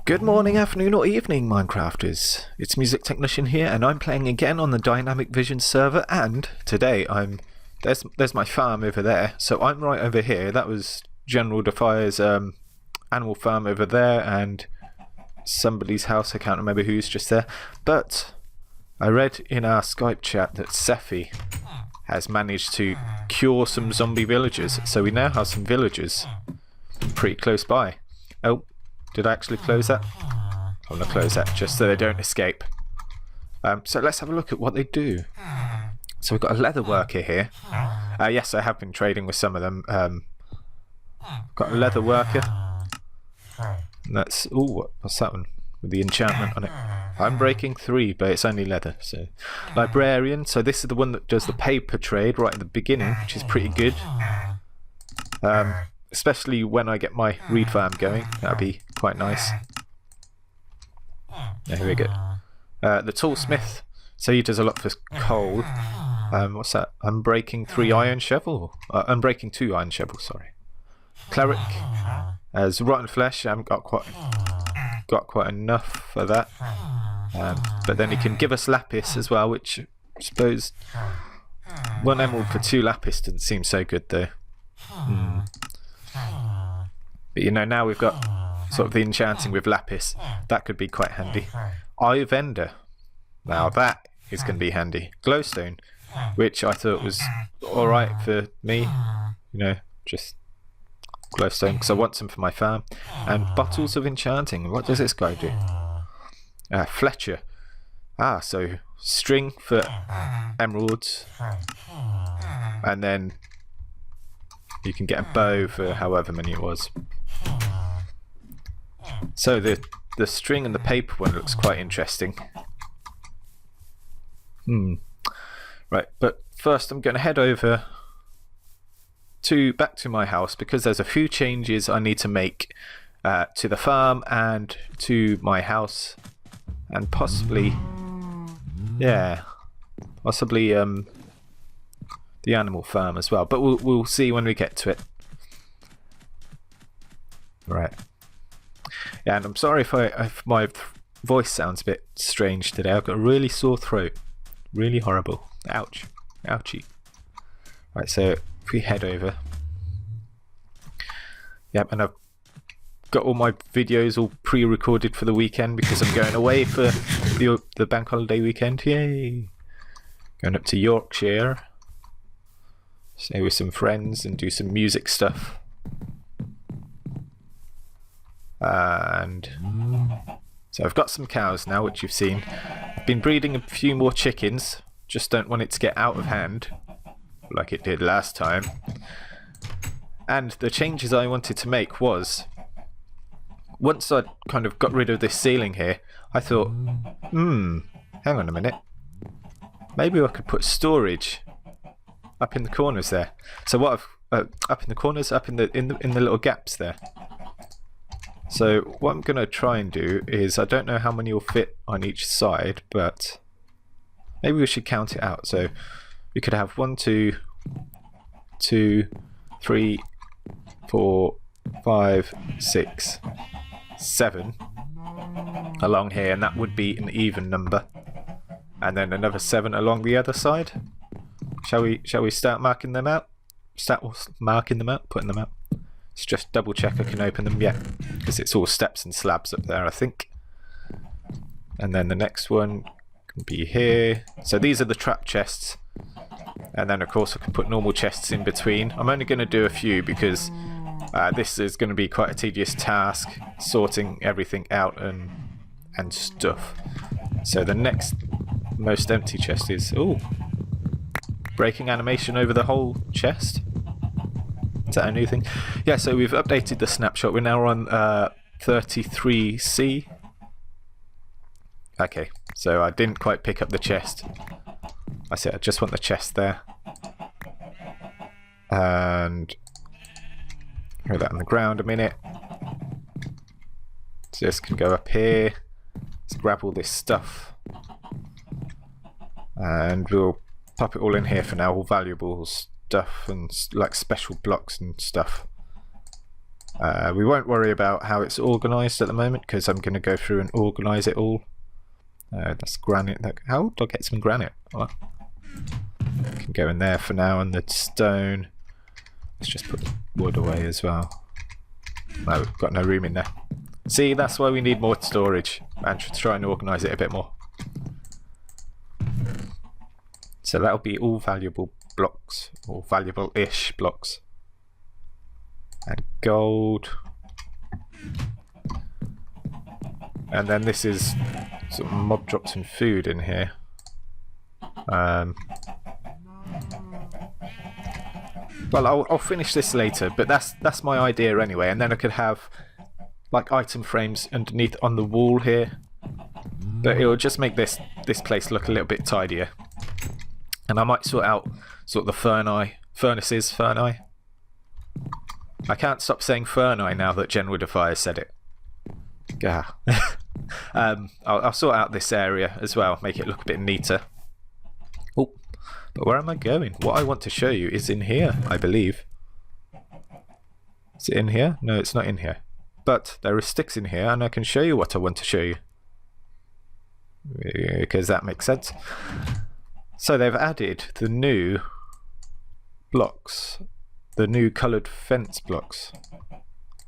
Good morning, afternoon or evening, Minecrafters. It's MusicTechnician here, and I'm playing again on the Dynamic Vision server, and today there's my farm over there, so I'm right over here. That was General Defire's animal farm over there, and somebody's house, I can't remember who's just there, but I read in our Skype chat that Sephi has managed to cure some zombie villagers, so we now have some villagers pretty close by. Oh, did I actually close that? I'm going to close that just so they don't escape. So let's have a look at what they do. So we've got a leather worker here. Yes, I have been trading with some of them. Got a leather worker. And that's, ooh, what's that one? With the enchantment on it. I'm breaking 3, but it's only leather. So librarian. So this is the one that does the paper trade right at the beginning, which is pretty good. Especially when I get my reed farm going, that'll be quite nice. Yeah, here we go. The toolsmith, so he does a lot for coal. What's that? Unbreaking 3 iron shovel. Unbreaking 2 iron shovel. Sorry. Cleric as rotten flesh. I haven't got quite enough for that. But then he can give us lapis as well, which I suppose 1 emerald for 2 lapis doesn't seem so good though. But you know, now we've got sort of the enchanting with lapis. That could be quite handy. Eye vendor. Now that is going to be handy. Glowstone, which I thought was alright for me. You know, just glowstone, because I want some for my farm. And bottles of enchanting. What does this guy do? Fletcher. So string for emeralds. And then you can get a bow for however many it was. So the string and the paper one looks quite interesting. Right, but first I'm going to head over back to my house, because there's a few changes I need to make to the farm and to my house, and possibly the animal farm as well, but we'll see when we get to it. Right. Yeah, and I'm sorry if my voice sounds a bit strange today. I've got a really sore throat. Really horrible. Ouch. Ouchie. Right, so if we head over. Yep, and I've got all my videos all pre-recorded for the weekend because I'm going away for the bank holiday weekend. Yay! Going up to Yorkshire. Stay with some friends and do some music stuff. And so I've got some cows now, which you've seen. I've been breeding a few more chickens, just don't want it to get out of hand like it did last time. And the changes I wanted to make was, once I kind of got rid of this ceiling here, I thought, hang on a minute, maybe I could put storage up in the corners there. So what I've up in the corners, up in the little gaps there. So what I'm going to try and do is, I don't know how many will fit on each side, but maybe we should count it out. So we could have 1, 2, 3, 4, 5, 6, 7 along here, and that would be an even number. And then another 7 along the other side. Shall we start marking them out? Putting them out. Let's just double check I can open them. Yeah, because it's all steps and slabs up there, I think. And then the next one can be here. So these are the trap chests. And then of course I can put normal chests in between. I'm only going to do a few because this is going to be quite a tedious task, sorting everything out and stuff. So the next most empty chest is, breaking animation over the whole chest. Is that a new thing? Yeah, so we've updated the snapshot. We're now on 33C. Okay, so I didn't quite pick up the chest. I said I just want the chest there. And throw that on the ground a minute. So this can go up here. Let's grab all this stuff. And we'll pop it all in here for now, all valuables. Stuff and like special blocks and stuff. We won't worry about how it's organised at the moment because I'm going to go through and organise it all. That's granite. How do I get some granite? Oh, can go in there for now, and the stone. Let's just put the wood away as well. No, we've got no room in there. See, that's why we need more storage, and should try and organise it a bit more. So that'll be all valuable blocks, or valuable-ish blocks. And gold. And then this is sort of mob drop some food in here. Well, I'll finish this later, but that's my idea anyway. And then I could have like item frames underneath on the wall here, but it will just make this place look a little bit tidier. And I might sort out the furnaces. I can't stop saying Ferni now that Genwoodify has said it. Yeah. I'll sort out this area as well, make it look a bit neater. Oh, but where am I going? What I want to show you is in here, I believe. Is it in here? No, it's not in here. But there are sticks in here, and I can show you what I want to show you. Because that makes sense. So they've added the new blocks. The new coloured fence blocks.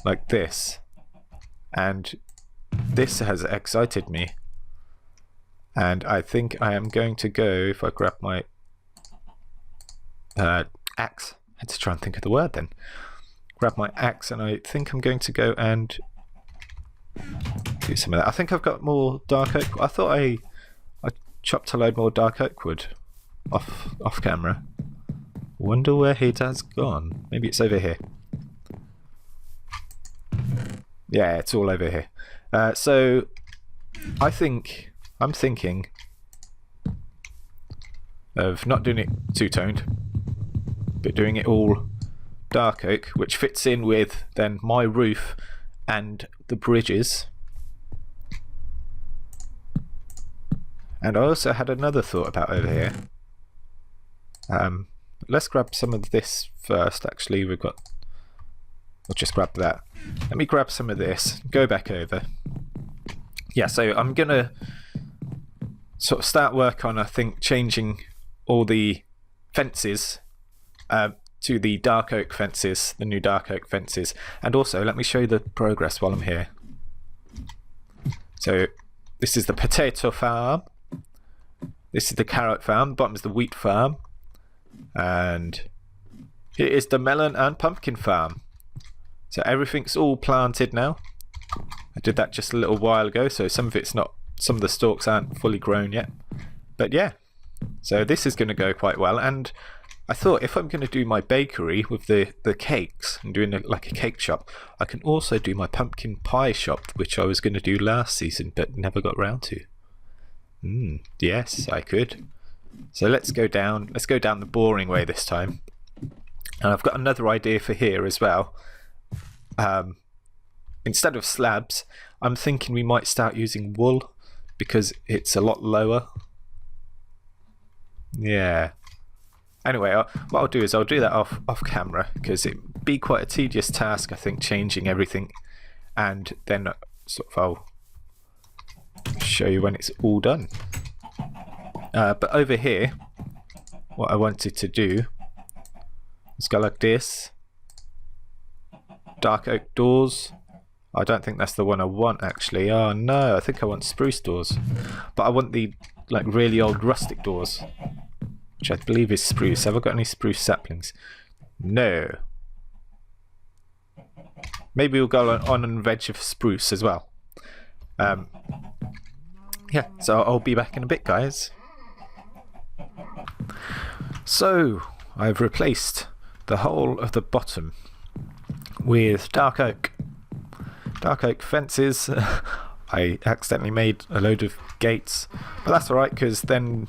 Like this. And this has excited me. And I think I am going to go, if I grab my axe. I had to try and think of the word then. Grab my axe, and I think I'm going to go and do some of that. I think I've got more dark oak. I thought I chopped a load more dark oak wood off camera. Wonder where it has gone. Maybe it's over here. Yeah, it's all over here. So I'm thinking of not doing it two-toned, but doing it all dark oak, which fits in with then my roof and the bridges. And I also had another thought about over here. Let's grab some of this first. Actually, we'll just grab that. Let me grab some of this, go back over. Yeah, so I'm gonna sort of start work on, I think, changing all the fences to the dark oak fences, the new dark oak fences. And also, let me show you the progress while I'm here. So this is the potato farm. This is the carrot farm. The bottom is the wheat farm. And here is the melon and pumpkin farm. So everything's all planted now. I did that just a little while ago, so some of the stalks aren't fully grown yet. But yeah, so this is going to go quite well. And I thought if I'm going to do my bakery with the cakes and doing like a cake shop, I can also do my pumpkin pie shop, which I was going to do last season but never got round to. Yes, I could. So let's go down the boring way this time. And I've got another idea for here as well. Instead of slabs, I'm thinking we might start using wool because it's a lot lower. Yeah. Anyway, what I'll do is I'll do that off camera because it'd be quite a tedious task, I think, changing everything. And then sort of I'll show you when it's all done. But over here, what I wanted to do is go like this. Dark oak doors. I don't think that's the one I want actually. Oh no, I think I want spruce doors. But I want the like really old rustic doors, which I believe is spruce. Have I got any spruce saplings? No. Maybe we'll go on a veg of spruce as well. Yeah, so I'll be back in a bit, guys. So I've replaced the whole of the bottom with dark oak fences. I accidentally made a load of gates, but that's alright because then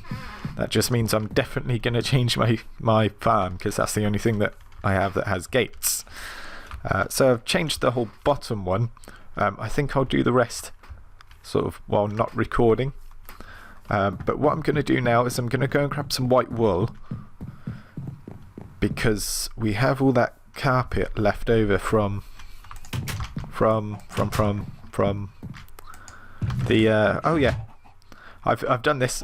that just means I'm definitely going to change my farm because that's the only thing that I have that has gates. So I've changed the whole bottom one. I think I'll do the rest sort of while not recording. But what I'm going to do now is I'm going to go and grab some white wool because we have all that carpet left over from from the oh yeah, I've done this.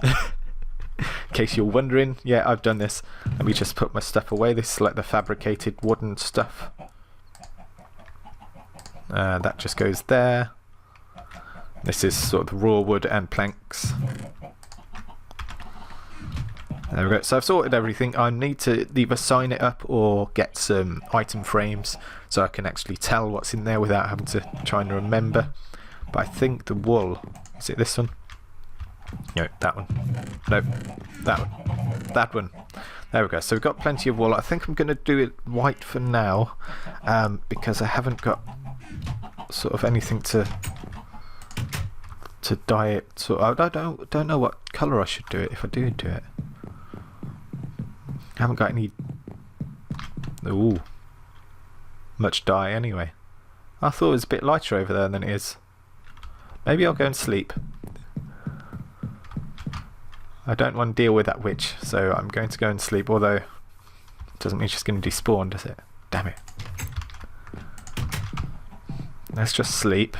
In case you're wondering, yeah, I've done this. Let me just put my stuff away. This is like the fabricated wooden stuff. That just goes there. This is sort of the raw wood and planks. There we go. So I've sorted everything. I need to either sign it up or get some item frames so I can actually tell what's in there without having to try and remember. But I think the wool, is it this one? No, that one. No, that one. That one. There we go. So we've got plenty of wool. I think I'm going to do it white for now, because I haven't got sort of anything to dye it. So I don't know what colour I should do it if I do it. I haven't got any much dye anyway. I thought it was a bit lighter over there than it is. Maybe I'll go and sleep. I don't want to deal with that witch, so I'm going to go and sleep, although it doesn't mean she's going to despawn, does it? Damn it. Let's just sleep.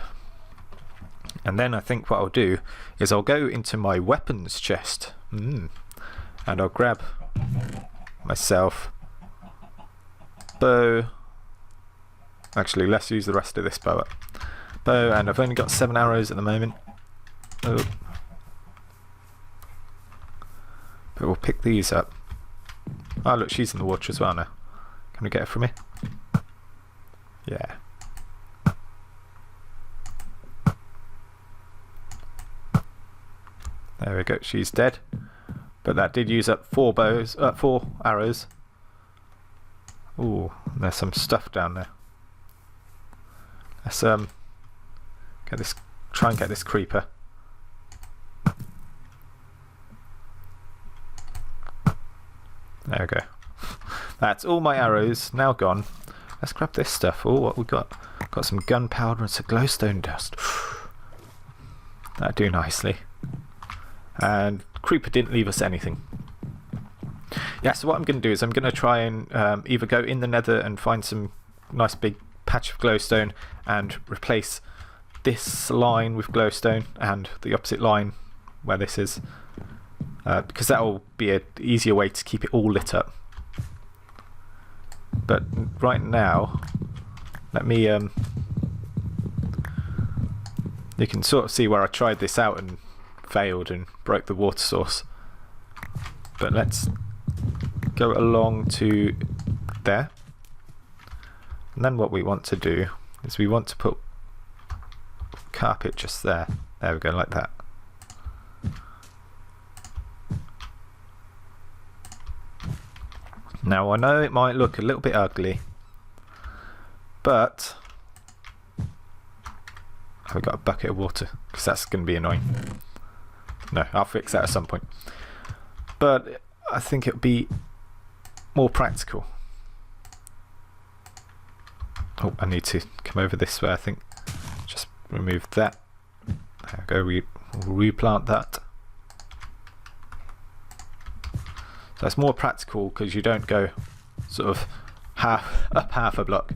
And then I think what I'll do is I'll go into my weapons chest. And I'll grab myself bow. Actually, let's use the rest of this bow, and I've only got 7 arrows at the moment. Oh. But we'll pick these up. Oh look, she's in the water as well now. Can we get her from here? Yeah. There we go, she's dead. But that did use up 4 arrows. Ooh, there's some stuff down there. Let's get this. Try and get this creeper. There we go. That's all my arrows now gone. Let's grab this stuff. Oh, what we got? Got some gunpowder and some glowstone dust. That'd do nicely. And creeper didn't leave us anything. Yeah, so what I'm going to do is I'm going to try and either go in the nether and find some nice big patch of glowstone and replace this line with glowstone and the opposite line where this is, because that will be an easier way to keep it all lit up. But right now, let me you can sort of see where I tried this out and failed and broke the water source. But let's go along to there. And then what we want to do is we want to put carpet just there. There we go, like that. Now I know it might look a little bit ugly, but I've got a bucket of water because that's going to be annoying. No, I'll fix that at some point. But I think it would be more practical. Oh, I need to come over this way, I think. Just remove that. There we go, we'll replant that. So it's more practical because you don't go sort of half a block.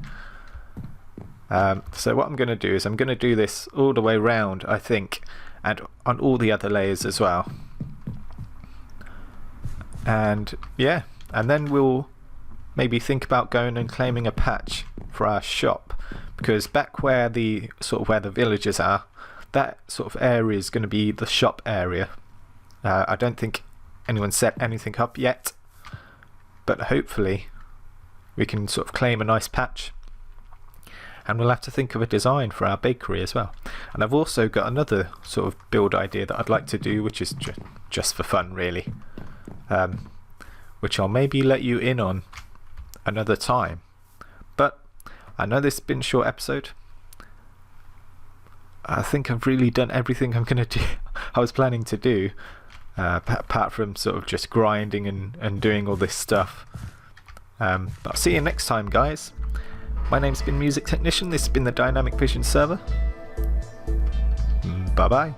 So what I'm going to do is I'm going to do this all the way round, I think, and on all the other layers as well. And yeah, and then we'll maybe think about going and claiming a patch for our shop, because back where the where the villagers are, that sort of area is going to be the shop area. I don't think anyone set anything up yet, but hopefully we can sort of claim a nice patch, and we'll have to think of a design for our bakery as well. And I've also got another sort of build idea that I'd like to do, which is just for fun really, which I'll maybe let you in on another time. But I know this has been a short episode. I think I've really done everything I'm going to do. I was planning to do, apart from sort of just grinding and doing all this stuff. But I'll see you next time, guys. My name's been MusicTechnician. This has been the Dynamic Vision server. Bye bye.